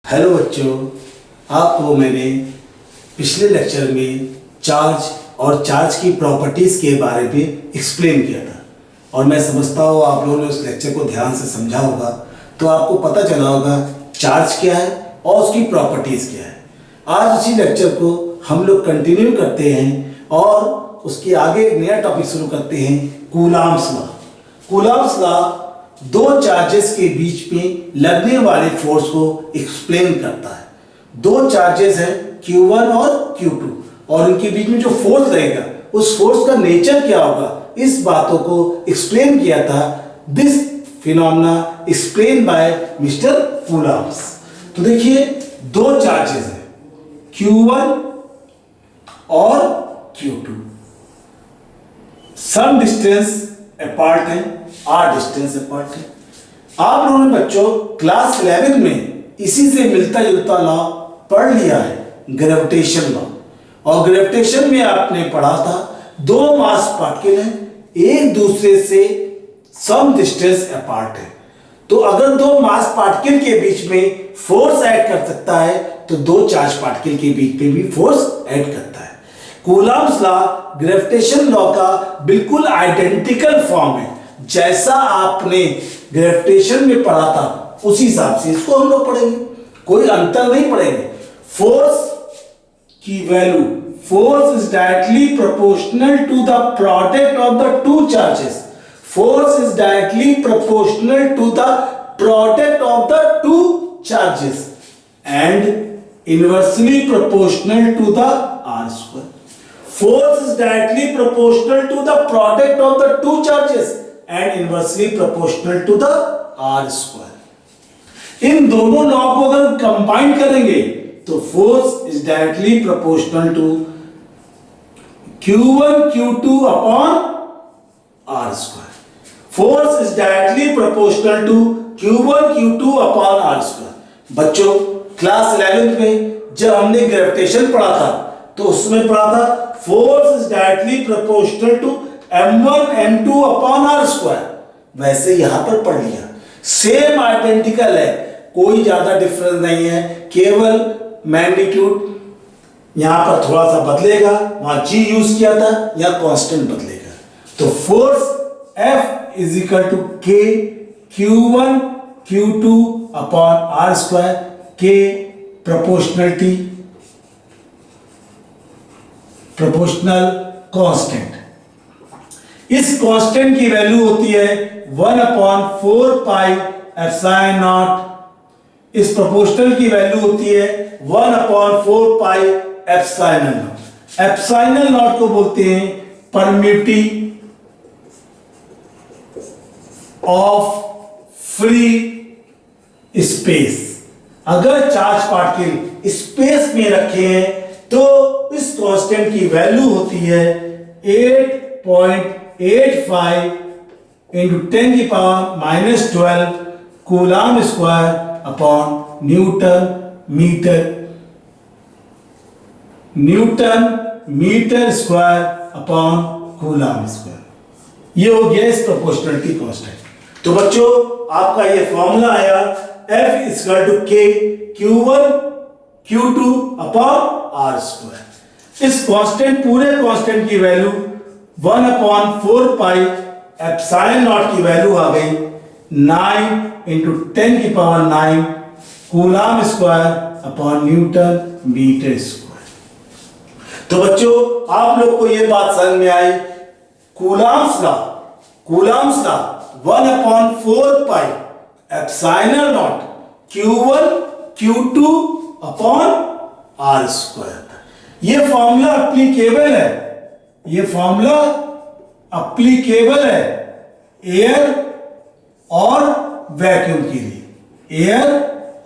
Hello बच्चों, आपको मैंने पिछले लेक्चर में चार्ज और चार्ज की प्रॉपर्टीज़ के बारे में एक्सप्लेन किया था और मैं समझता हूँ आप लोगों ने उस लेक्चर को ध्यान से समझा होगा, तो आपको पता चला होगा चार्ज क्या है और उसकी प्रॉपर्टीज़ क्या है। आज उसी लेक्चर को हम लोग कंटिन्यू करते हैं और उसके आगे एक नया टॉपिक शुरू करते हैं, कूलॉम्स लॉ। कूलॉम्स लॉ दो चार्जेस के बीच में लगने वाले फोर्स को एक्सप्लेन करता है। दो चार्जेस हैं Q1 और Q2 और उनके बीच में जो फोर्स रहेगा उस फोर्स का नेचर क्या होगा, इस बातों को एक्सप्लेन किया था। This phenomena explain by mister Coulomb's. तो देखिए दो चार्जेस हैं Q1 और Q2, सम डिस्टेंस अपार्ट है, आर डिस्टेंस अपार्ट है। आप लोगों ने बच्चों क्लास 11 में इसी से मिलता जुलता लॉ पढ़ लिया है, ग्रेविटेशन लॉ। और ग्रेविटेशन में आपने पढ़ा था दो मास पार्टिकल हैं, एक दूसरे से सम डिस्टेंस अपार्ट है। तो अगर दो मास पार्टिकल के बीच में फोर्स ऐड कर सकता है तो दो चार्ज पार्टिकल के बीच में भी फोर्स ऐड करता है। कूलॉम्स लॉ ग्रेविटेशन लॉ का बिल्कुल आइडेंटिकल फॉर्म है। जैसा आपने ग्रेविटेशन में पढ़ा था उसी हिसाब से इसको हम लोग पढ़ेंगे, कोई अंतर नहीं पढ़ेंगे। फोर्स की value, force is directly proportional to the product of the two charges. Force is directly proportional to the product of the two charges and inversely proportional to the R square. Force is directly proportional to the product of the two charges and inversely proportional to the R square. इन दोनों law को अगर combine करेंगे तो force is directly proportional to Q1 Q2 upon R square. Force is directly proportional to Q1 Q2 upon R square. बच्चों class 11 में जब हमने ग्रेविटेशन पढ़ा था तो उसमें पढ़ा था force is directly proportional to m1 m2 upon r square. वैसे यहां पर पढ़ लिया, सेम आइडेंटिकल है, कोई ज्यादा डिफरेंस नहीं है, केवल मैग्नीट्यूड यहां पर थोड़ा सा बदलेगा, वहां g यूज किया था, यहां कांस्टेंट बदलेगा। तो force F is equal to k Q1 Q2 upon r square, k proportionality proportional constant. इस कांस्टेंट की वैल्यू होती है 1 अपॉन 4 पाई एप्सिलॉन नॉट। इस प्रोपोर्शनल की वैल्यू होती है 1 upon 4 pi epsilon naught. Epsilon naught को बोलते हैं परमिटिविटी ऑफ फ्री स्पेस। अगर चार्ज पार्टिकल स्पेस में रखे हैं तो इस कांस्टेंट की वैल्यू होती है 8.85 इंटू 10 की power minus 12 coulomb square upon newton metre square upon coulomb square. ये हो गया इस प्रोपोर्शनलिटी कांस्टेंट। तो बच्चों आपका ये फॉर्मूला आया F equal to K Q1 Q2 upon R square. इस कांस्टेंट, पूरे कांस्टेंट की value 1 upon 4 pi epsilon naught की वैल्यू आ गई 9 इंटू 10 की power 9 coulomb square upon newton metre square. तो बच्चों आप लोग को ये बात समझ में आई, coulomb's law 1 upon 4 pi epsilon naught Q1 Q2 upon R square. ये फॉर्मूला एप्लीकेबल है, ये फॉर्मूला एप्लीकेबल है एयर और वैक्यूम के लिए, एयर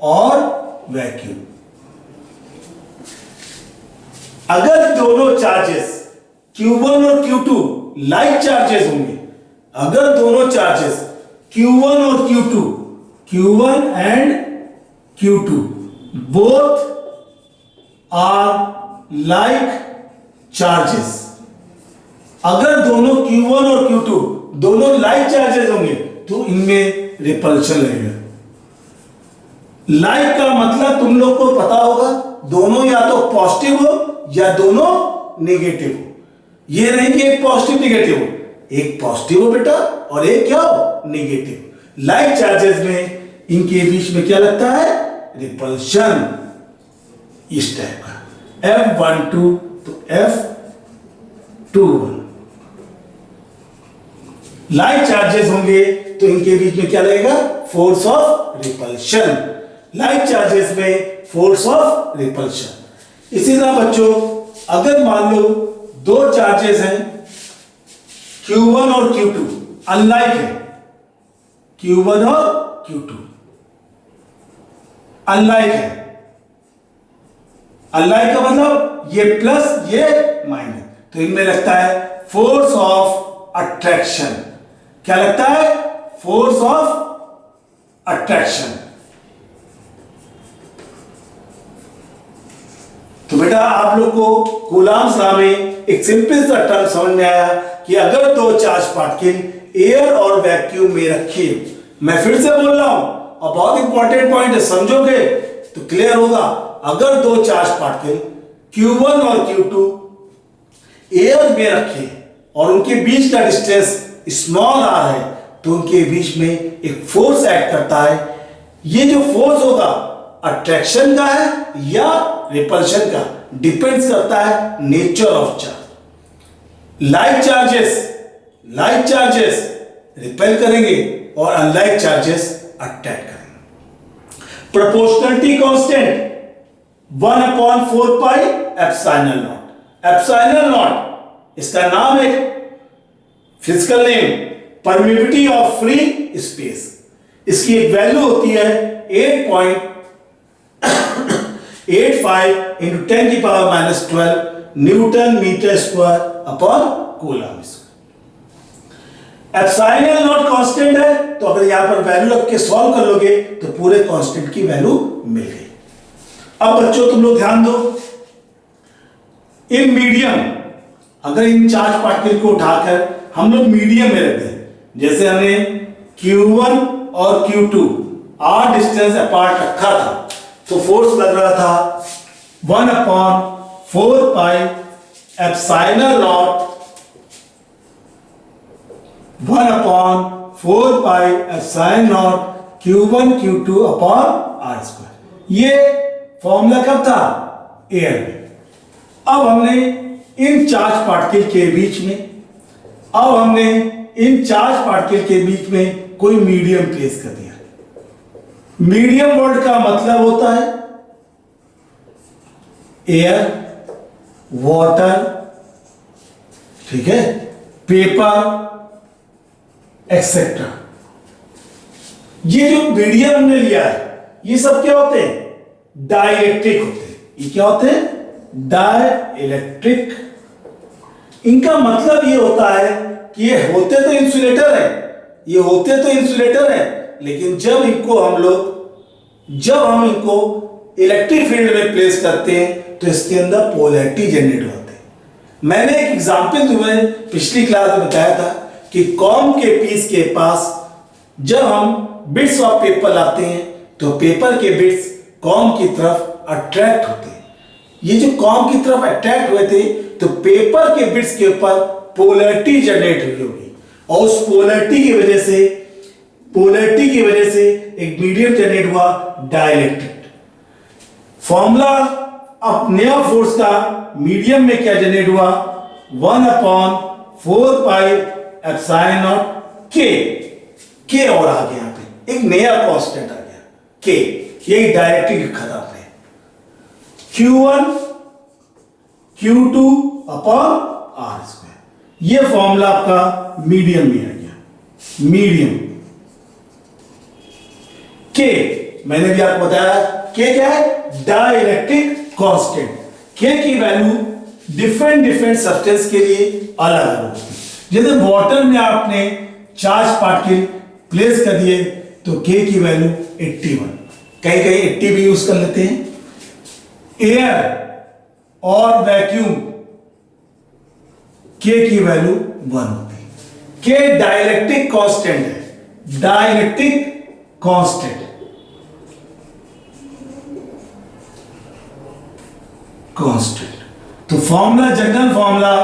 और वैक्यूम। अगर दोनों चार्जेस Q1 और Q2 लाइक चार्जेस होंगे, अगर दोनों चार्जेस Q1 और Q1 and Q2 both are like charges, अगर दोनों Q1 और Q2 दोनों लाइक चार्जेस होंगे तो इनमें रिपल्शन लगेगा। लाइक का मतलब तुम लोग को पता होगा, दोनों या तो पॉजिटिव हो या दोनों नेगेटिव हो। ये नहीं कि एक पॉजिटिव नेगेटिव हो, एक पॉजिटिव हो बेटा और एक क्या हो, नेगेटिव। लाइक चार्जेस में इनके बीच में क्या लगता है, रिपल्शन, इस टाइप का F12 तो F21। लाइक चार्जेस होंगे तो इनके बीच में क्या लगेगा, force of repulsion. Like charges में फोर्स ऑफ रिपल्शन। इसी तरह बच्चों अगर मान लो दो चार्जेस हैं Q1 और Q2, अनलाइक है, Q1 और Q2 अनलाइक है। अनलाइक का मतलब ये प्लस ये माइनस, तो इनमें लगता है फोर्स ऑफ अट्रैक्शन। क्या लगता है, फोर्स ऑफ अट्रैक्शन। तो बेटा आप लोग को कूलॉम्स लॉ में एक सिंपल सा टर्म समझ में आया कि अगर दो चार्ज पार्टिकल एयर और वैक्यूम में रखे, मैं फिर से बोल रहा हूं और बहुत इंपॉर्टेंट पॉइंट है, समझोगे तो क्लियर होगा। अगर दो चार्ज पार्टिकल Q1 और Q2 एयर में रखे और उनके बीच का डिस्टेंस स्मॉल r है, तो उनके बीच में एक फोर्स एक्ट करता है। ये जो फोर्स होगा अट्रैक्शन का है या रिपल्शन का, डिपेंड्स करता है nature of charge. Like charges repel करेंगे और अनलाइक चार्जेस अट्रैक्ट करेंगे। Proportionality constant 1/4 pi epsilon naught. Epsilon naught इसका नाम है, physical name permittivity of free space. इसकी एक वैल्यू होती है 8.85 into 10 की power -12 newton metre square upon coulomb. Epsilon naught constant है, तो अगर यहां पर वैल्यू रख के सॉल्व कर लोगे तो पूरे कांस्टेंट की वैल्यू मिल गई। अब बच्चों तुम लोग ध्यान दो, इन मीडियम, अगर इन चार्ज पार्टिकल को उठाकर हम लोग मीडियम में रख दें, जैसे हमने Q1 और Q2 r डिस्टेंस अपार्ट रखा था, तो फोर्स लग रहा था 1/4 pi epsilon not 1/4 pi epsilon naught Q1 Q2 upon r square. ये फॉर्मूला कब था, एयर में। अब हमने इन चार्ज पार्टिकल के बीच में कोई मीडियम प्लेस कर दिया। मीडियम वर्ड का मतलब होता है एयर, वाटर, ठीक है, पेपर एक्सेट्रा। ये जो मीडियम हमने लिया है, ये सब क्या होते हैं, डाइलेक्ट्रिक होते हैं। ये क्या होते हैं, डाइलेक्ट्रिक। इनका मतलब ये होता है कि ये होते तो इंसुलेटर है, लेकिन जब हम इनको इलेक्ट्रिक फील्ड में प्लेस करते हैं तो इसके अंदर पोलैरिटी जनरेट होते हैं। मैंने एक एग्जांपल तुम्हें पिछली क्लास में बताया था कि कॉम के पीस के पास जब हम बिट्स ऑफ पेपर लाते हैं तो पेपर के बिट्स कॉम की तरफ अट्रैक्ट होते हैं। ये जो कॉम की तरफ अट्रैक्ट हुए थे तो पेपर के बिट्स के ऊपर पोलैरिटी जनरेट हुई होगी, और उस पोलैरिटी की वजह से एक मीडियम जनरेट हुआ, डाइलेक्ट्रिक। फॉर्मूला अब नया फोर्स का मीडियम में क्या जनरेट हुआ, 1/4 पाई एप्सिलॉन नॉट के और आ गया, यहाँ पे एक नया कांस्टेंट आ गया के। यही डायरेक्टली लिखा था आपने, Q1 Q2 upon r square. ये फॉर्मूला आपका मीडियम में आ गया। मीडियम के मैंने भी आपको बताया, के क्या है, डाइलेक्ट्रिक कांस्टेंट। के की वैल्यू डिफरेंट सब्सटेंस के लिए अलग अलग होती है। जैसे वाटर में आपने चार्ज पार्टिकल प्लेस कर दिए तो के की वैल्यू 81, कहीं 80 भी यूज कर लेते हैं। एयर और वैक्यूम के की वैल्यू 1 होती है। के डाइलेक्ट्रिक कांस्टेंट है, dielectric constant. Formula, general formula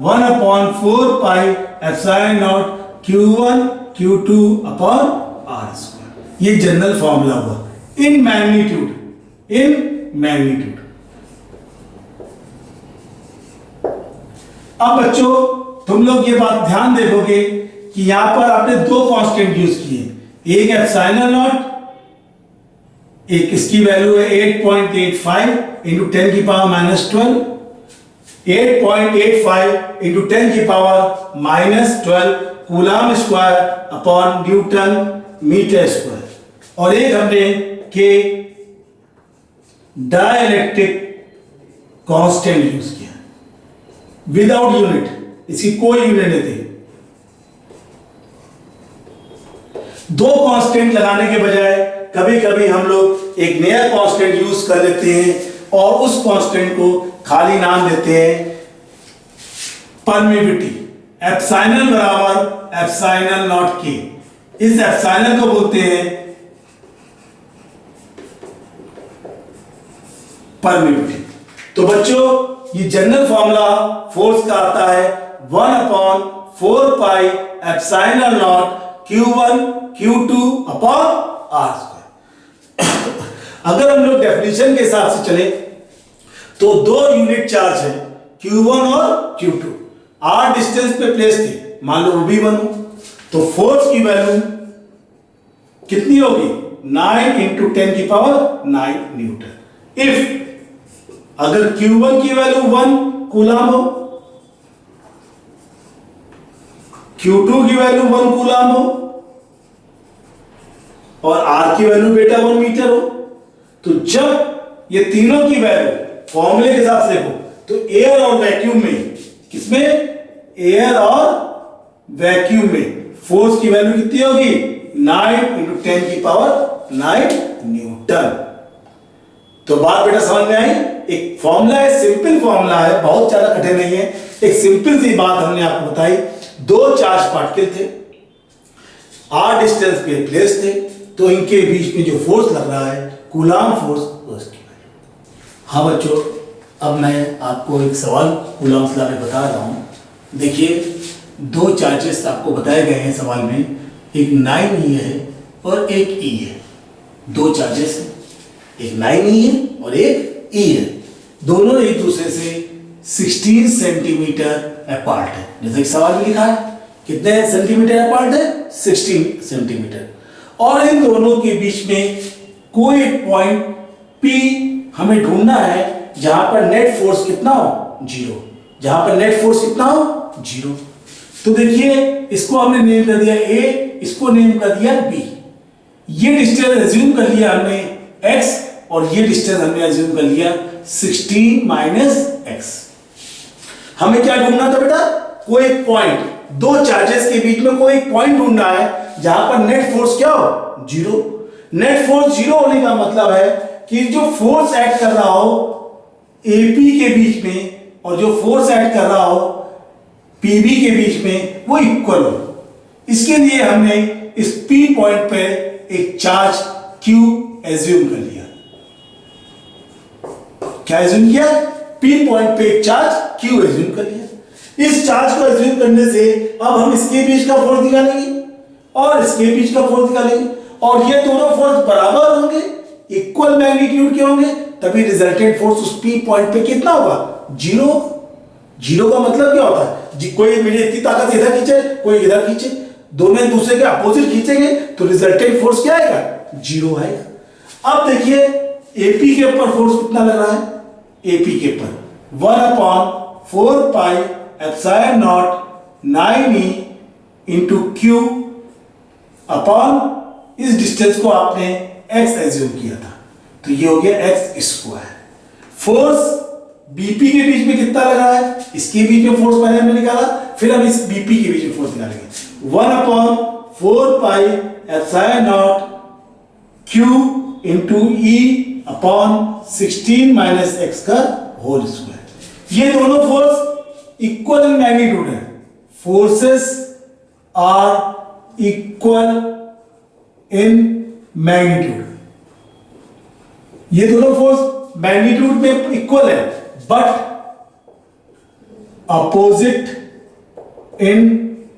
1/4 pi epsilon naught Q1 Q2 upon R square. ये जनरल फॉर्मूला हुआ इन मैग्नीट्यूड। अब बच्चों तुम लोग ये बात ध्यान देखोगे कि यहां पर आपने दो कांस्टेंट यूज किए, एक एप्सिलॉन नॉट, एक इसकी वैल्यू है 8.85 इंटू 10 की पावर माइनस 12, 8.85 इंटू 10 की power minus 12 coulomb square upon newton metre square, और एक हमने के डाइलेक्ट्रिक कांस्टेंट यूज किया विदाउट यूनिट, इसकी कोई यूनिट नहीं थी। दो कांस्टेंट लगाने के बजाय कभी कभी हम लोग एक नया कांस्टेंट यूज कर लेते हैं और उस कांस्टेंट को खाली नाम देते हैं परमिटिविटी। एप्सिलॉन बराबर एप्सिलॉन नॉट के, इस एप्सिलॉन को बोलते हैं परमिटिविटी। तो बच्चों ये जनरल फॉर्मूला फोर्स का आता है 1/4 pi epsilon naught Q1 Q2 upon R square. अगर हम लोग डेफिनेशन के हिसाब से चले तो दो यूनिट चार्ज है Q1 और Q2, R डिस्टेंस पे प्लेस थे, मान लो V1 हो, तो फोर्स की वैल्यू कितनी होगी 9 इंटू 10 की पावर 9 न्यूटन। इफ अगर Q1 की वैल्यू 1 कूलम हो, Q2 की वैल्यू 1 कूलम हो और R की वैल्यू बेटा 1 मीटर हो, तो जब ये तीनों की वैल्यू फॉर्मूले के हिसाब से देखो तो एयर और वैक्यूम में, किसमें एयर और वैक्यूम में फोर्स की वैल्यू कितनी होगी 9 इंटू 10 की पावर 9 न्यूटन। तो बात बेटा समझ में आई? एक फॉर्मूला है, सिंपल फॉर्मूला है, बहुत ज्यादा कठिन नहीं है, एक सिंपल सी बात हमने आपको बताई। दो चार्ज पार्टिकल थे, R डिस्टेंस पे प्लेस थे, तो इनके बीच में जो फोर्स लग रहा है कूलम फोर्स, उसकी वैल्यू। हाँ बच्चों, अब मैं आपको एक सवाल कूलम लॉ में बता रहा हूं। देखिए दो चार्जेस आपको बताए गए हैं सवाल में, एक 9e है और एक E है। दो चार्जेस हैं, एक 9e है और एक E है, दोनों एक दूसरे से 16 सेंटीमीटर अपार्ट है। जैसे कि सवाल में लिखा है, कितने सेंटीमीटर अपार्ट है 16 सेंटीमीटर, और इन दोनों के बीच में कोई पॉइंट P हमें ढूंढना है जहां पर नेट फोर्स कितना हो 0, जहां पर नेट फोर्स कितना हो 0। तो देखिए इसको हमने नेम कर दिया A, इसको नेम कर दिया B। ये डिस्टेंस एज्यूम कर लिया हमने x और ये डिस्टेंस हमने एज्यूम कर लिया 16 माइनस x। हमें क्या ढूंढना था बेटा, कोई पॉइंट, दो चार्जेस के बीच में कोई पॉइंट ढूंढना है जहां पर नेट फोर्स क्या हो 0। नेट फोर्स 0 होने का मतलब है कि जो फोर्स एक्ट कर रहा हो AP के बीच में और जो फोर्स एक्ट कर रहा हो PB के बीच में वो इक्वल हो। इसके लिए हमने इस P पॉइंट पे एक चार्ज Q एज्यूम कर लिया। क्या एज्यूम किया? P पॉइंट पे एक चार्ज Q एज्यूम कर लिया। इस चार्ज को एज्यूम करने से अब हम इसके बीच का फोर्स निकालेंगे और इसके बीच का फोर्स निकालेंगे, और ये दोनों फोर्स बराबर होंगे, इक्वल मैग्नीट्यूड के होंगे, तभी रिजल्टेंट फोर्स उस P पॉइंट पे कितना होगा 0। 0 का मतलब क्या होता है, कोई मेरी इतनी ताकत इधर खींचे, कोई इधर खींचे, दोनों एक दूसरे के अपोजिट खींचेंगे तो रिजल्टेंट फोर्स क्या आएगा 0 आएगा। अब देखिए AP के ऊपर फोर्स कितना लग रहा है, AP के ऊपर 1/4 pi epsilon not 9e into Q upon इस डिस्टेंस को आपने x एज्यूम किया था, तो ये हो गया x स्क्वायर। फोर्स BP के बीच में कितना लग रहा है, इसके बीच में फोर्स पहले हमने निकाला, फिर हम इस BP के बीच में फोर्स निकालेंगे 1/4 pi epsilon naught Q into E upon 16 minus x का होल स्क्वायर। ये दोनों फोर्स इक्वल इन मैग्नीट्यूड है, forces are equal in magnitude. ये दोनों फोर्स मैग्नीट्यूड में इक्वल है, बट अपोजिट इन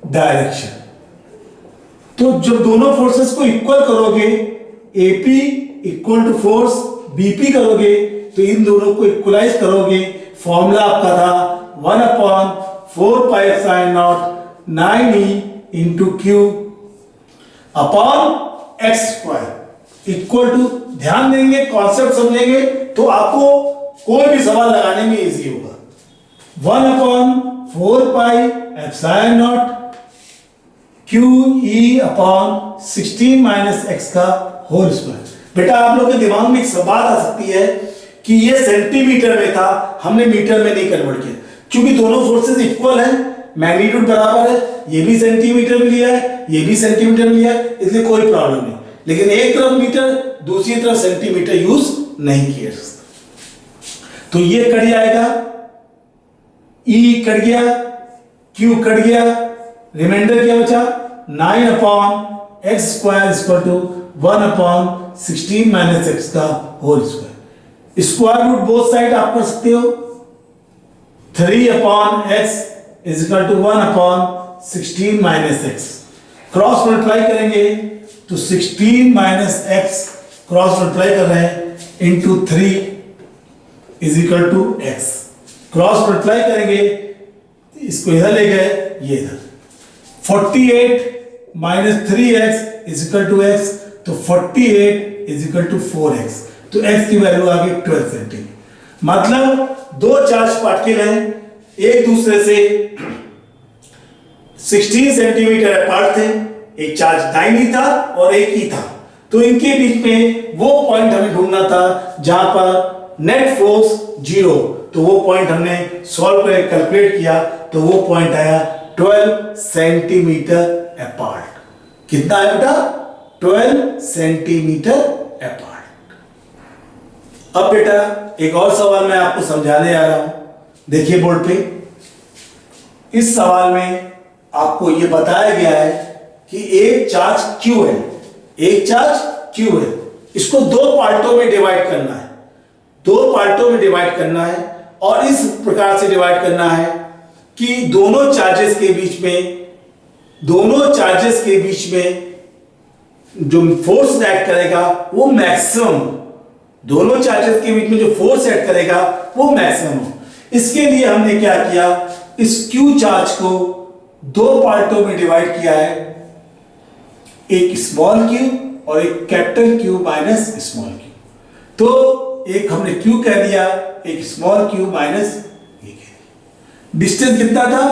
डायरेक्शन। तो जब दोनों फोर्सेस को इक्वल करोगे, AP equal to force BP करोगे, तो इन दोनों को इक्वलाइज करोगे। फॉर्मूला आपका था 1/4πε0 9e into Q upon X square equal to, ध्यान देंगे, कॉन्सेप्ट समझेंगे तो आपको कोई भी सवाल लगाने में इजी होगा। 1/4πε0 Q E upon 16 minus X का होल स्क्वायर। बेटा आप लोग के दिमाग में एक सवाल आ सकती है कि ये सेंटीमीटर में था, हमने मीटर में नहीं कन्वर्ट किया, क्योंकि दोनों फोर्सेस इक्वल हैं, मैग्नीट्यूड बराबर है, ये भी सेंटीमीटर में लिया है, ये भी सेंटीमीटर में लिया है, इसलिए कोई प्रॉब्लम नहीं। लेकिन एक तरफ मीटर, दूसरी तरफ सेंटीमीटर यूज नहीं किया जा सकता। तो ये कट जाएगा, ई कट गया, क्यू कट गया, रिमाइंडर क्या बचा 9 upon X square equal to 1 upon 16 minus X का whole square. Square root both side आप कर सकते हो, 3 upon X is equal to 1 upon 16 minus X. Cross multiply करेंगे तो 16 माइनस एक्स क्रॉस मल्टीप्लाई कर रहे हैं into 3 is equal to X. Cross multiply करेंगे, इसको इधर ले गए, ये इधर 48 minus 3x is equal to X, तो 48 इज इक्वल टू 4x, तो x की वैल्यू आ गई 12 सेंटीमीटर। मतलब दो चार्ज पार्टिकल हैं, एक दूसरे से 16 सेंटीमीटर अपार्ट थे, एक चार्ज दाहिनी था और एक ही था, तो इनके बीच में वो पॉइंट हमें ढूंढना था जहां पर नेट फोर्स 0, तो वो पॉइंट हमने सॉल्व करके कैलकुलेट किया, तो वो पॉइंट आया 12 सेंटीमीटर अपार्ट। कितना है बेटा 12 सेंटीमीटर अपार्ट। अब बेटा एक और सवाल मैं आपको समझाने आ रहा हूं, देखिए बोर्ड पे। इस सवाल में आपको यह बताया गया है कि एक चार्ज Q है, एक चार्ज Q है, इसको दो पार्टों में डिवाइड करना है, दो पार्टों में डिवाइड करना है, और इस प्रकार से डिवाइड करना है कि दोनों चार्जेस के बीच में जो फोर्स एक्ट करेगा वो मैक्सिमम, दोनों चार्जेस के बीच में जो फोर्स एक्ट करेगा वो मैक्सिमम हो। इसके लिए हमने क्या किया, इस Q चार्ज को दो पार्टों में डिवाइड किया है, एक स्मॉल q और एक capital Q minus small q। तो एक हमने Q कह दिया, एक स्मॉल q माइनस ये कह दिया। डिस्टेंस कितना था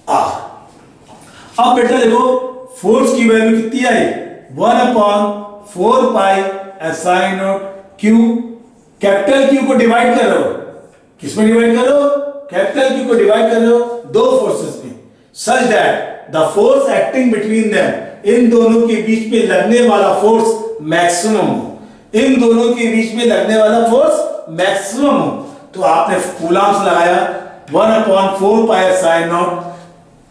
r। अब बेटा देखो फोर्स की वैल्यू कितनी आई 1/4πε0 q। कैपिटल Q को डिवाइड कर रहे हो, किसमें डिवाइड कर रहे हो, कैपिटल Q को डिवाइड कर रहे हो दो फोर्सेस में, such that the force acting between them, इन दोनों के बीच में लगने वाला फोर्स मैक्सिमम हो, इन दोनों के बीच में लगने वाला फोर्स मैक्सिमम हो। तो आपने कूलम्स लगाया 1/4πε0।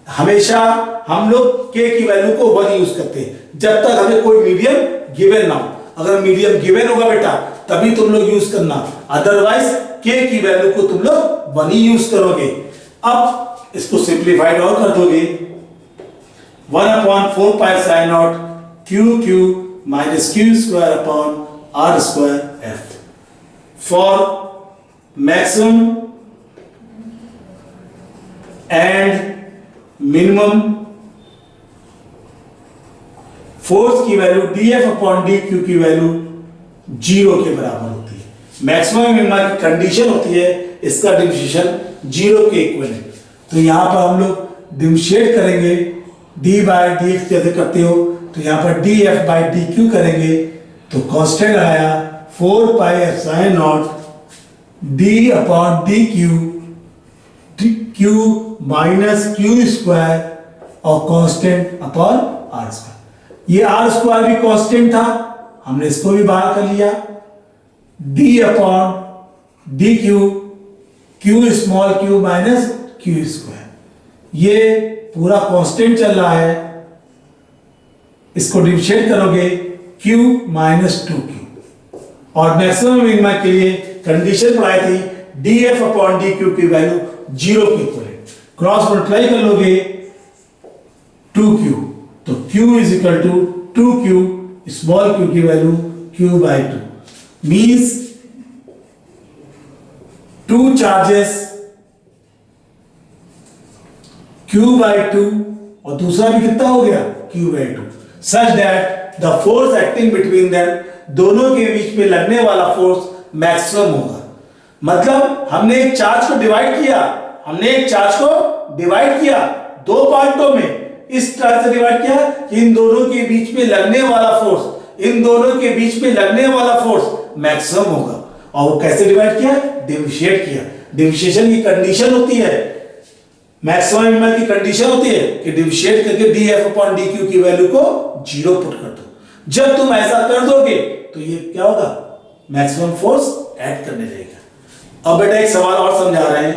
हमेशा हम लोग k की वैल्यू को 1 यूज करते हैं जब तक हमें कोई मीडियम गिवन ना हो। अगर मीडियम गिवन होगा बेटा तभी तुम लोग यूज करना, अदरवाइज k की वैल्यू को तुम लोग 1 ही यूज करोगे। अब इसको सिंप्लीफाइड और कर दोगे, 1/4πε0 q minus q square upon r square f for maximum and minimum force की वैल्यू dF अपॉन dQ की वैल्यू 0 के बराबर होती है। मैक्सिमम मिनिमम की कंडीशन होती है इसका डिफरेंशिएशन 0 के इक्वल है। तो यहां पर हम लोग डिफरेंशिएट करेंगे d/dx जैसे करते हो, तो यहां पर dF/dQ करेंगे तो कांस्टेंट आया 4πε0 d upon dQ q minus q square और कांस्टेंट अपॉन r स्क्वायर। ये r स्क्वायर भी कांस्टेंट था, हमने इसको भी बाहर कर लिया, d upon dq q small q minus q square. ये पूरा कांस्टेंट चल रहा है, इसको डिफरेंशिएट करोगे q माइनस 2q। और मैक्सिमम मिनिमम के लिए कंडीशन पढ़ाई थी dF अपॉन dQ की वैल्यू 0 के इक्वल है। क्रॉस मल्टीप्लाई कर लोगे 2q, तो q is equal to 2q, small q की वैल्यू q by 2 means 2 charges q by 2 और दूसरा भी कितना हो गया q by 2, such that the force acting between them, दोनों के बीच में लगने वाला फोर्स मैक्सिमम होगा। मतलब हमने एक चार्ज को डिवाइड किया दो पार्टों में, इस तरह से डिवाइड किया कि इन दोनों के बीच में लगने वाला फोर्स मैक्सिमम होगा। और वो कैसे डिवाइड किया, डिफरेंशिएट किया। डिफरेंशिएशन की कंडीशन होती है, मैक्सिमम मिनिमम की कंडीशन होती है कि डिफरेंशिएट करके dF/dq की वैल्यू को 0 पुट कर दो। जब तुम ऐसा कर दोगे तो ये क्या होगा, मैक्सिमम फोर्स ऐड करने जाएगा। अब बेटा एक सवाल और समझा रहे हैं।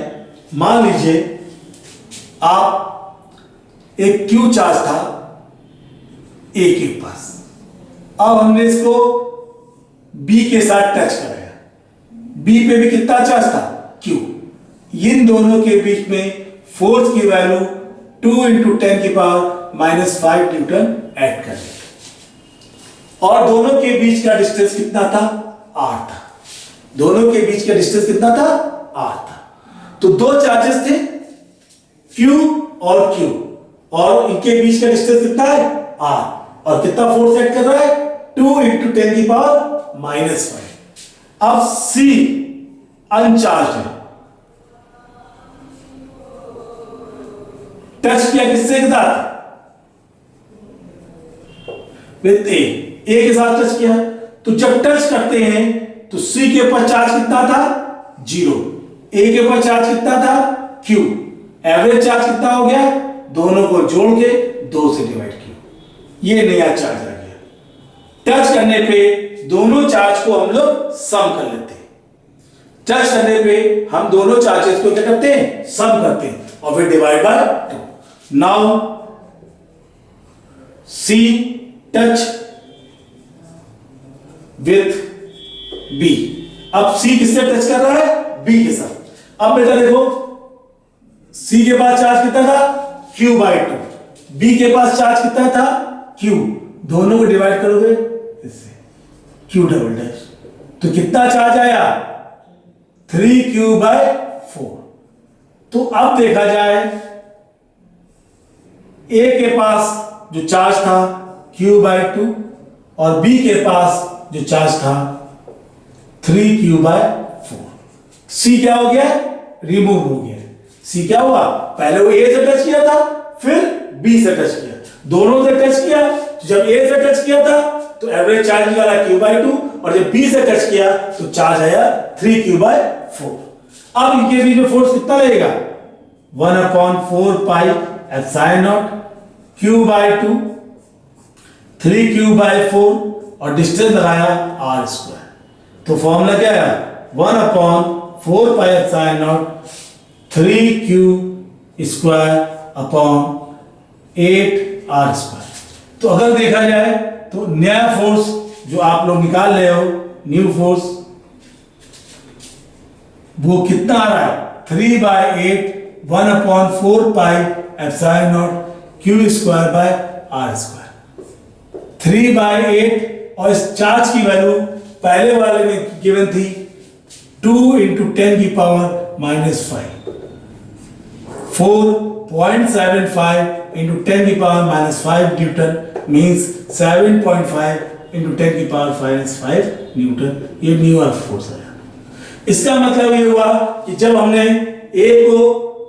मान लीजिए आप एक Q चार्ज था A के पास, अब हमने इसको B के साथ टच कराया, B पे भी कितना चार्ज था Q, इन दोनों के बीच में फोर्स की वैल्यू 2 × 10⁻⁻5 न्यूटन ऐड कर दिया और दोनों के बीच का डिस्टेंस कितना था, r था। दोनों के बीच का डिस्टेंस कितना था, r था। तो दो चार्जेस थे Q और इनके बीच का डिस्टेंस कितना है, r, और कितना फोर्स ऐड कर रहा है, 2 × 10⁻⁻5। अब C अनचार्ज है, टच किया किससे के साथ, विद A के साथ टच किया। तो जब टच करते हैं तो C के ऊपर चार्ज कितना था, 0, A के ऊपर चार्ज कितना था, Q, एवरेज चार्ज कितना हो गया, दोनों को जोड़ के 2 से डिवाइड किया, ये नया चार्ज आ गया। टच करने पे दोनों चार्ज को हम लोग सम कर लेते हैं, टच करने पे हम दोनों चार्जेस को क्या करते हैं, सम करते हैं और फिर divide by 2। Now C touch with B, अब C किससे टच कर रहा है, B के साथ। अब बेटा देखो C के पास चार्ज कितना था, Q बाई 2, B के पास चार्ज कितना था, Q, दोनों को डिवाइड करोगे इससे, Q डबल डैश, तो कितना चार्ज आया, 3Q बाई 4। तो अब देखा जाए A के पास जो चार्ज था Q बाई 2 और B के पास जो चार्ज था 3Q बाई 4, C क्या हो गया, रिमूव हो गया। C क्या हुआ, पहले वो A से टच किया था फिर B से टच किया, दोनों से टच किया। तो जब A से टच किया था तो एवरेज चार्ज निकाला Q बाई 2 और जब B से टच किया तो चार्ज आया 3Q बाई 4। अब इनके बीच में फोर्स कितना लगेगा, 1/4 pi epsilon naught Q by 2 3Q by 4 और डिस्टेंस लगाया r स्क्वायर। तो फॉर्मूला क्या है, 1/4 pi epsilon not 3Q square upon 8r square. तो अगर देखा जाए तो नया फोर्स जो आप लोग निकाल रहे हो, न्यू फोर्स, वो कितना आ रहा है, 3/8 1/4 pi epsilon naught Q square by r square. 3/8 और इस चार्ज की वैल्यू पहले वाले में गिवन थी 2 × 10⁻⁻5, 4.75 × 10⁻⁻5 न्यूटन मीन्स 7.5 × 10⁻⁵ न्यूटन, ये न्यू फोर्स है। इसका मतलब ये हुआ कि जब हमने A को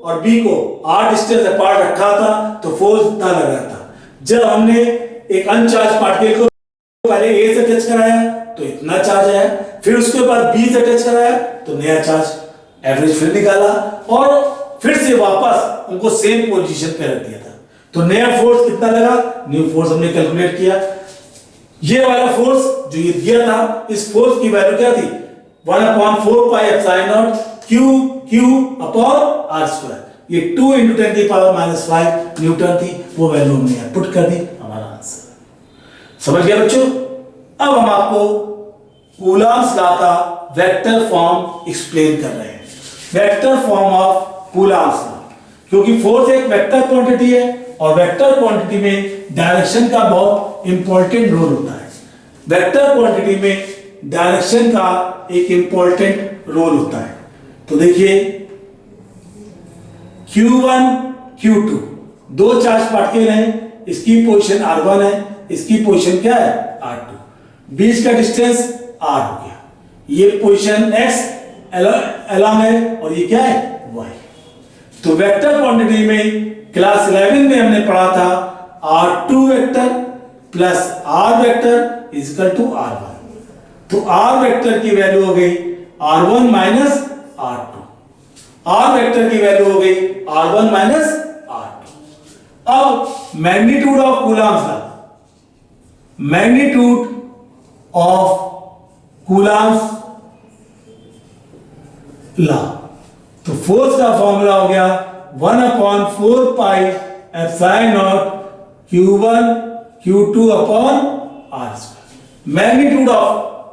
और B को r डिस्टेंस अपार्ट रखा था तो फोर्स इतना लगा था। जब हमने एक अनचार्ज पार्टिकल को पहले A से टच कराया तो इतना चार्ज आया, फिर उसके बाद B से टच कराया तो नया चार्ज, एवरेज फिर निकाला और फिर से वापस उनको सेम पोजीशन पे रख दिया था। तो नया फोर्स कितना लगा, न्यू फोर्स हमने कैलकुलेट किया। ये वाला फोर्स जो ये दिया था, इस फोर्स की वैल्यू क्या थी, 1/4 pi epsilon naught Q upon r square, ये 2 × 10⁻⁵ न्यूटन थी, वो वैल्यू हमने पुट कर दी, हमारा आंसर। समझ गया बच्चों। अब हम आपको कूलॉम्स लॉ का वेक्टर फॉर्म एक्सप्लेन कर रहे हैं। Vector form of Coulomb's law, क्योंकि फोर्स एक वेक्टर क्वांटिटी है और वेक्टर क्वांटिटी में डायरेक्शन का बहुत इंपॉर्टेंट रोल होता है। वेक्टर क्वांटिटी में डायरेक्शन का एक इंपॉर्टेंट रोल होता है। तो देखिए Q1 Q2 दो चार्ज पार्टिकल हैं, इसकी पोजीशन R1 है, इसकी पोजीशन क्या है R2, बीच का डिस्टेंस R हो गया, ये पोजीशन X अलॉन्ग है और ये क्या है Y। तो वेक्टर क्वांटिटी में क्लास 11 में हमने पढ़ा था R2 vector plus R vector is equal to R1। तो R वेक्टर की वैल्यू हो गई R1 minus R2, R vector की वैल्यू हो गई R1 माइनस R2। अब magnitude of Coulomb's law, magnitude of Coulomb's law, तो फोर्स का फॉर्मूला हो गया 1/4 pi epsilon naught Q1 Q2 upon R square. Magnitude of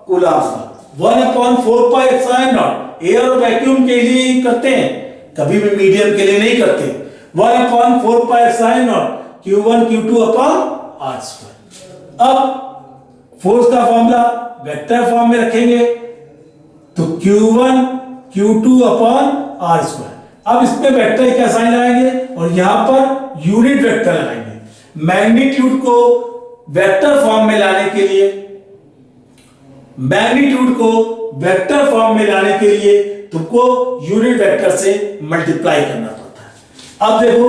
Coulomb's law 1/4 pi epsilon naught, air और vacuum के लिए करते हैं, कभी भी मीडियम के लिए नहीं करते। 1/4 pi epsilon naught Q1 Q2 upon R square. अब फोर्स का फॉर्मूला वेक्टर फॉर्म में रखेंगे तो Q1 Q2 upon R square. अब इसमें वेक्टर क्या साइन लगाएंगे और यहां पर यूनिट वेक्टर लगाएंगे। मैग्नीट्यूड को वेक्टर फॉर्म में लाने के लिए, मैग्नीट्यूड को वेक्टर फॉर्म में लाने के लिए तुमको यूनिट वेक्टर से मल्टीप्लाई करना पड़ता है। अब देखो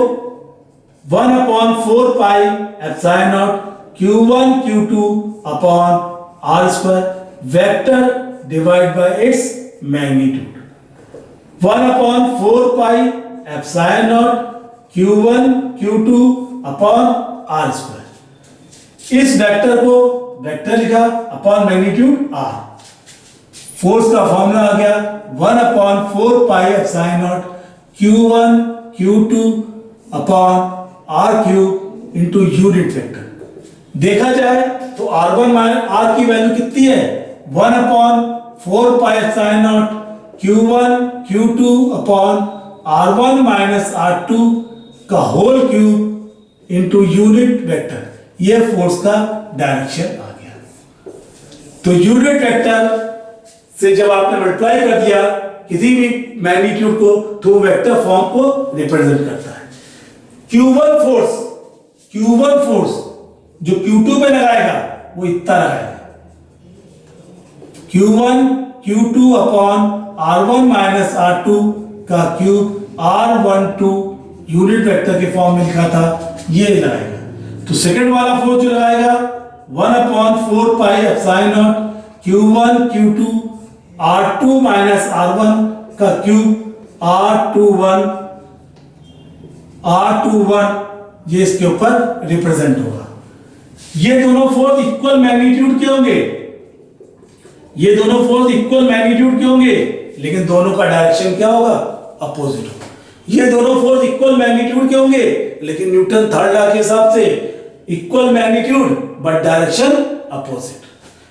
1/4 pi epsilon naught Q1 Q2 upon R square, vector divide by its magnitude. 1/4 pi epsilon naught Q1 Q2 upon R square, इस वेक्टर को वेक्टर लिखा अपॉन मैग्नीट्यूड R। फोर्स का फॉर्मूला आ गया 1/4 pi epsilon naught Q1 Q2 upon R cube into unit vector. देखा जाए तो R1 minus R की value कितनी है 1/4 pi epsilon naught Q1 Q2 upon R1 minus R2 का whole cube into unit vector, ये फोर्स का डायरेक्शन आ गया। तो यूनिट वेक्टर से जब आपने मल्टीप्लाई कर दिया किसी भी मैग्नीट्यूड को तो वेक्टर फॉर्म को रिप्रेजेंट करता है। Q1 फोर्स जो Q2 पे लगाएगा वो इतना लगाएगा, Q1 Q2 upon R1 minus R2 का क्यूब R12 यूनिट वेक्टर के फॉर्म में लिखा था, ये लगाएगा। तो सेकंड वाला फोर्स जो लगाएगा 1/4 pi epsilon naught Q1 Q2 R2 minus R1 का क्यूब R21 ये इसके ऊपर रिप्रेजेंट होगा। ये दोनों फोर्स इक्वल मैग्नीट्यूड के होंगे, ये दोनों फोर्स इक्वल मैग्नीट्यूड के होंगे, लेकिन दोनों का डायरेक्शन क्या होगा अपोजिट होगा। ये दोनों फोर्स इक्वल मैग्नीट्यूड के होंगे, लेकिन न्यूटन थर्ड लॉ के हिसाब से equal magnitude but direction opposite.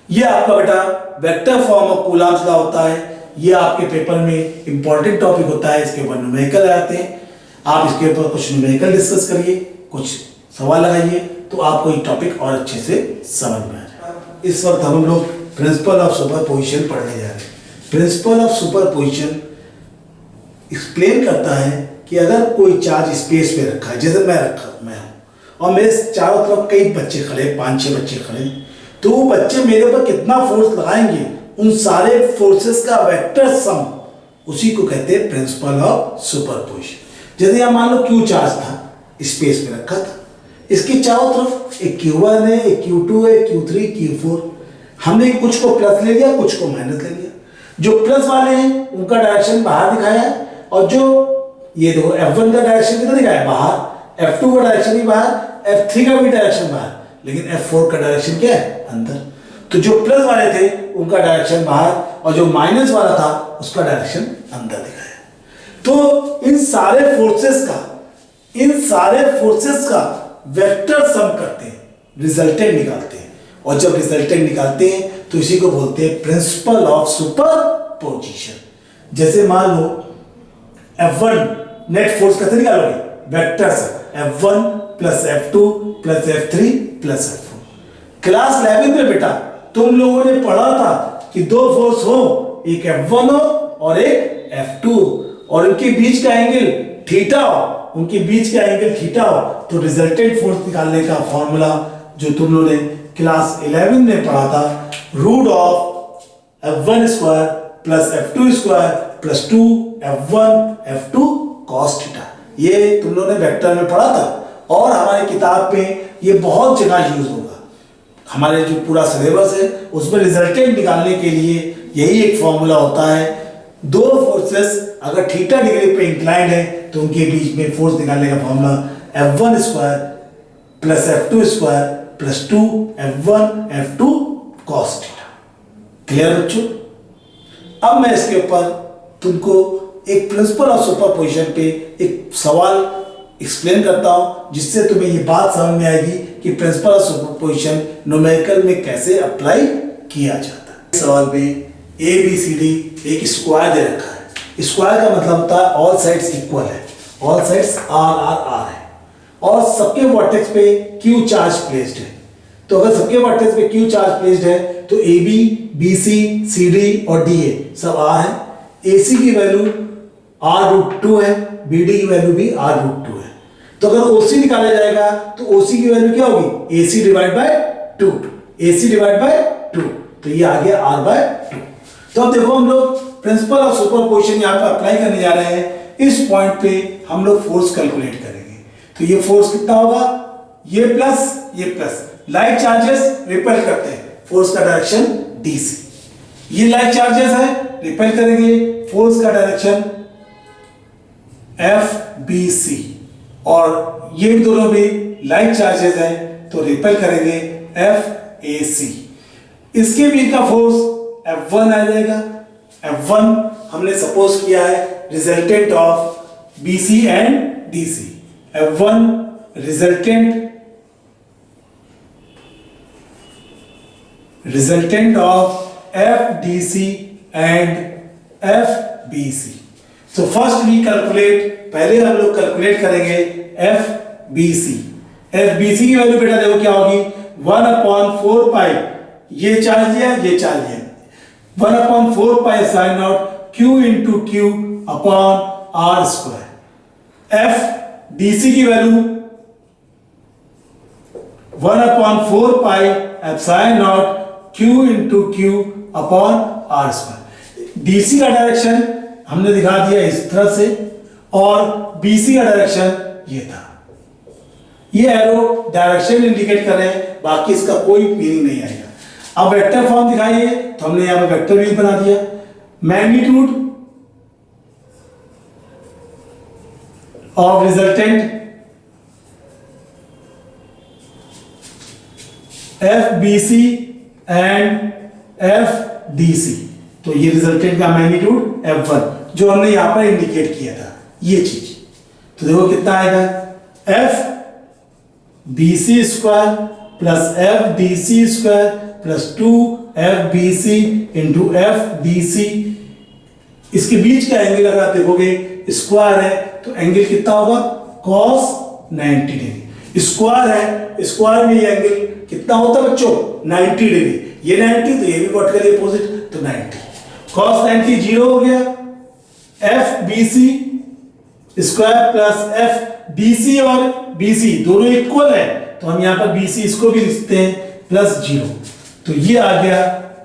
ये आपका बेटा vector form of Coulomb's law होता है। ये आपके पेपर में इंपॉर्टेंट टॉपिक होता है, इसके ऊपर न्यूमेरिकल आते हैं। आप इसके ऊपर कुछ न्यूमेरिकल डिस्कस करिए, कुछ सवाल लगाइए, तो आपको ये टॉपिक और अच्छे से समझ में आ जाए। इस वक्त हम लोग प्रिंसिपल ऑफ सुपरपोजिशन पढ़ने जा रहे हैं। प्रिंसिपल ऑफ सुपरपोजिशन एक्सप्लेन करता है कि अगर कोई चार्ज स्पेस में रखा है, जैसे मैं हूं और मेरे चारों तरफ कई बच्चे खड़े, 5-6 बच्चे खड़े, तो वो बच्चे मेरे ऊपर कितना फोर्स लगाएंगे, उन सारे फोर्सेस का वेक्टर सम, उसी को कहते हैं प्रिंसिपल ऑफ सुपरपोजिशन। जैसे यहाँ मान लो Q चार्ज था, स्पेस में रखा था, इसके चारों तरफ एक Q1 है, एक Q2 है, Q3, Q4। हमने कुछ को प्लस ले लिया, कुछ को माइनस ले लिया। जो प्लस वाले हैं उनका डायरेक्शन बाहर दिखाया है, और जो ये देखो F1 का डायरेक्शन कितना दिखाया है बाहर, F2 का डायरेक्शन भी बाहर, F3 का भी डायरेक्शन बाहर, लेकिन F4 का डायरेक्शन क्या है अंदर। तो जो प्लस वाले थे उनका डायरेक्शन बाहर, और जो माइनस वाला था उसका डायरेक्शन अंदर दिखाया। तो इन सारे फोर्सेस का वेक्टर सम करते हैं, रिजल्टेंट निकालते हैं, और जब रिजल्टेंट निकालते हैं तो इसी को बोलते हैं प्रिंसिपल ऑफ सुपरपोजिशन। जैसे मान लो F1 नेट फोर्स कैसे निकालोगे? वेक्टर से, F1 plus F2 plus F3 plus F4। Class 11 में बेटा तुम लोगों ने पढ़ा था कि दो फोर्स हो, एक F1 हो और एक F2, और उनके बीच का एंगल थीटा हो, उनके बीच का एंगल थीटा हो, तो रिजल्टेंट फोर्स निकालने का फॉर्मूला जो तुम लोगों ने क्लास 11 में पढ़ा था, root of F1 square plus F2 square plus 2 F1 F2 cos theta, ये तुम लोगों ने वेक्टर में पढ़ा था और हमारी किताब में ये बहुत जगह यूज होगा। हमारे जो पूरा सिलेबस है उसमें रिजल्टेंट निकालने के लिए यही एक फॉर्मूला होता है। दो फोर्सेस अगर थीटा डिग्री पे इंक्लाइंड है तो उनके बीच में फोर्स निकालने का formula F1 square plus F2 square plus 2 F1 F2 cos theta. Clear बच्चों? अब मैं इसके ऊपर तुमको एक प्रिंसिपल ऑफ सुपरपोजिशन पे एक सवाल एक्सप्लेन करता हूं जिससे तुम्हें ये बात समझ में आएगी कि प्रिंसिपल ऑफ सुपरपोजिशन न्यूमेरिकल में कैसे अप्लाई किया जाता है। सवाल पे ABCD एक स्क्वायर दे रखा है। स्क्वायर का मतलब होता है ऑल साइड्स इक्वल है, ऑल साइड्स R है और सबके वर्टेक्स पे Q चार्ज प्लेस्ड है। तो अगर सबके वर्टेक्स पे Q चार्ज प्लेस्ड है तो AB, BC, CD और DA सब R है। AC की वैल्यू R√2 है, BD की वैल्यू भी R√2 है। तो अगर OC निकाला जाएगा तो OC की वैल्यू क्या होगी? AC divide by 2, AC divide by 2, तो ये आ गया R/2। तो अब देखो हम लोग प्रिंसिपल ऑफ सुपरपोजिशन यहाँ पे अप्लाई करने जा रहे हैं। इस पॉइंट पे हम लोग फोर्स कैलकुलेट करेंगे। तो ये फोर्स कितना होगा? ये प्लस लाइक चार्जेस रिपेल करते हैं, फोर्स का डायरेक्शन DC। ये लाइक चार्जेस है, रिपेल करेंगे, फोर्स का डायरेक्शन FBC, और ये दोनों भी लाइक चार्जेस हैं तो रिपेल करेंगे FAC। इसके बीच का फोर्स F1 आ जाएगा। F1 हमने सपोज किया है resultant of BC and DC। F1 resultant of FDC and FBC। तो फर्स्ट वी कैलकुलेट, पहले हम लोग कैलकुलेट करेंगे FBC। FBC की वैल्यू बेटा देखो क्या होगी? 1/4 पाई, ये चार्ज दिया, ये चार्ज दिया, 1/4 pi sine not Q into Q upon R square. FDC की value 1/4 pi epsilon naught Q into Q upon R square. DC का डायरेक्शन हमने दिखा दिया इस तरह से और BC का डायरेक्शन ये था। ये एरो डायरेक्शन इंडिकेट कर रहे हैं, बाकी इसका कोई मीनिंग नहीं आएगा। अब वेक्टर फॉर्म दिखाइए, तो हमने यहां पे वेक्टर व्हील बना दिया। Magnitude of resultant FBC and FDC, तो ये रिजल्टेंट का मैग्नीट्यूड F1 जो हमने यहां पर इंडिकेट किया था, ये चीज। तो देखो कितना आएगा? FBC square plus FDC square plus 2FBC into FDC। इसके बीच का एंगल अगर आप देखोगे स्क्वायर है तो एंगल कितना होगा? cos 90 degree. स्क्वायर है, स्क्वायर में ये एंगल कितना होता है बच्चों? 90 डिग्री। ये 90 तो ये भी कट करिए अपोजिट, तो 90। cos 90 0 हो गया। FBC स्क्वायर प्लस FDC और BC दोनों इक्वल है तो हम यहां पर BC इसको भी लिखते हैं प्लस 0। तो ये आ गया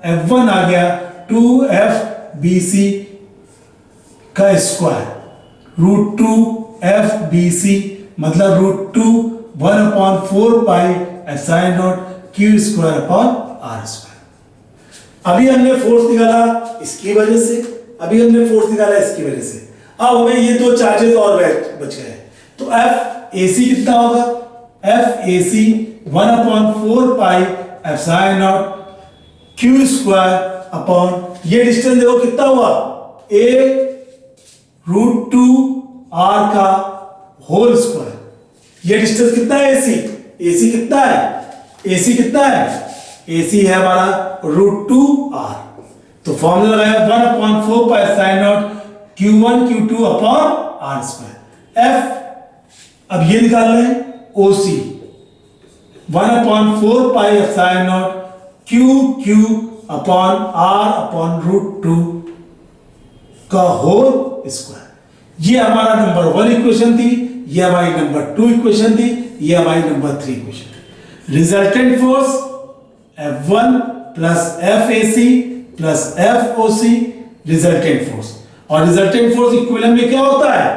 F1 आ गया 2FBC का स्क्वायर √2 FBC मतलब √2 1/4 pi epsilon naught Q square upon R square. अभी हमने फोर्स निकाला इसकी वजह से, अब हमें ये दो चार्जेस और बच गए। तो FAC कितना होगा? FAC 1/4 pi epsilon naught Q square upon, ये डिस्टेंस देखो कितना हुआ? A √2 R का होल स्क्वायर। ये डिस्टेंस कितना है? AC कितना है? AC है हमारा √2 R। तो फॉर्मूला लगाया 1/4 pi sine naught Q1 Q2 upon R square. F अब ये निकाल रहे हैं OC 1/4 pi epsilon naught Q upon R upon √2 का होल स्क्वायर। ये हमारा नंबर 1 इक्वेशन थी, ये हमारी नंबर 2 इक्वेशन थी, ये हमारी नंबर 3 इक्वेशन थी। Resultant force F1 plus FAC plus FOC resultant force. और रिजल्टेंट फोर्स इक्विवेलेंट में क्या होता है?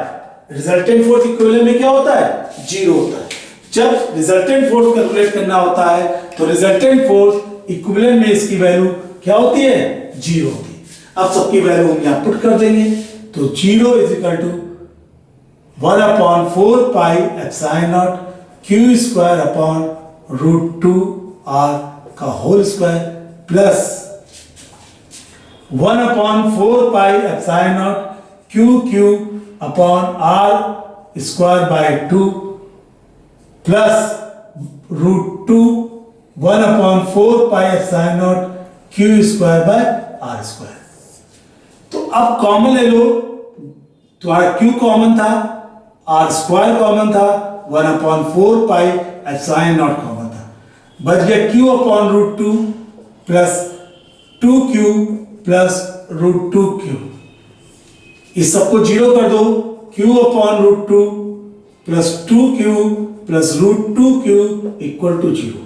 रिजल्टेंट फोर्स इक्विवेलेंट में क्या होता है? 0 होता है। जब रिजल्टेंट फोर्स कैलकुलेट करना होता है तो रिजल्टेंट फोर्स इक्विवेलेंट में इसकी वैल्यू क्या होती है? 0 होती है। अब सबकी वैल्यू हम यहां पुट कर देंगे तो 0 is equal to 1/4 pi epsilon naught Q square upon √2 R का whole square plus 1/4 pi epsilon naught Q upon R square by 2 plus √2 1/4 pi epsilon naught Q square by R square. तो अब common ले लो, तुम्हारा Q common था, R square common था, 1/4 pi epsilon not common था, बच गया Q upon √2 plus 2q plus √2q। इस सबको 0 कर दो, q upon √2 plus 2q plus √2q equal to 0।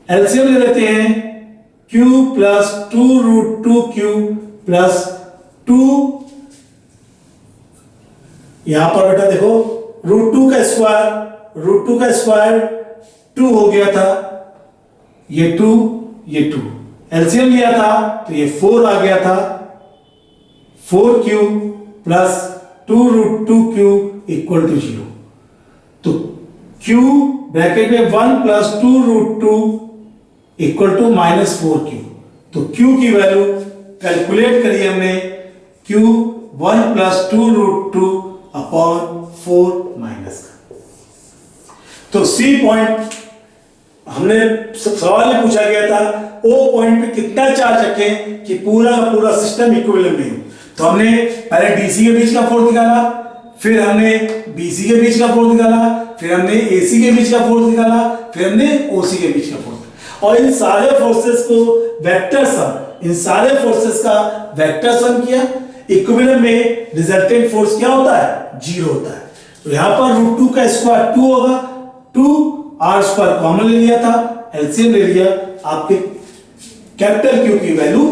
LCM ले लेते हैं, q प्लस 2√2q प्लस 2, यहां पर बेटा देखो √2 का स्क्वायर 2 हो गया था, ये 2 एलसीएम लिया था तो ये 4 आ गया था, 4q plus 2√2q equal to 0। तो q ब्रैकेट में 1 प्लस 2√2 इक्वल टू -4q। तो q की वैल्यू कैलकुलेट करी हमने, q 1 प्लस 2√2 अपॉन 4 माइनस का। तो सी पॉइंट हमने सवाल में पूछा गया था, ओ पॉइंट पे कितना चार्ज रखें कि पूरा का पूरा सिस्टम इक्विवेलेंट में हो। तो हमने पहले डीसी के बीच का फोर्स निकाला, फिर हमने बीसी के बीच का फोर्स निकाला, फिर हमने एसी के बीच का फोर्स निकाला, फिर हमने ओसी के बीच का फोर्स। और इन सारे फोर्सेस को वेक्टर सम, इन सारे फोर्सेस का वेक्टर सम किया। इक्विवेलेंट में रिजल्टेंट फोर्स क्या होता है? 0 होता है। तो यहां पर √2 का स्क्वायर 2 होगा, 2 आर स्क्वायर कॉमन ले लिया था, एलसीएम ले लिया, आपके कैपिटल क्यू की वैल्यू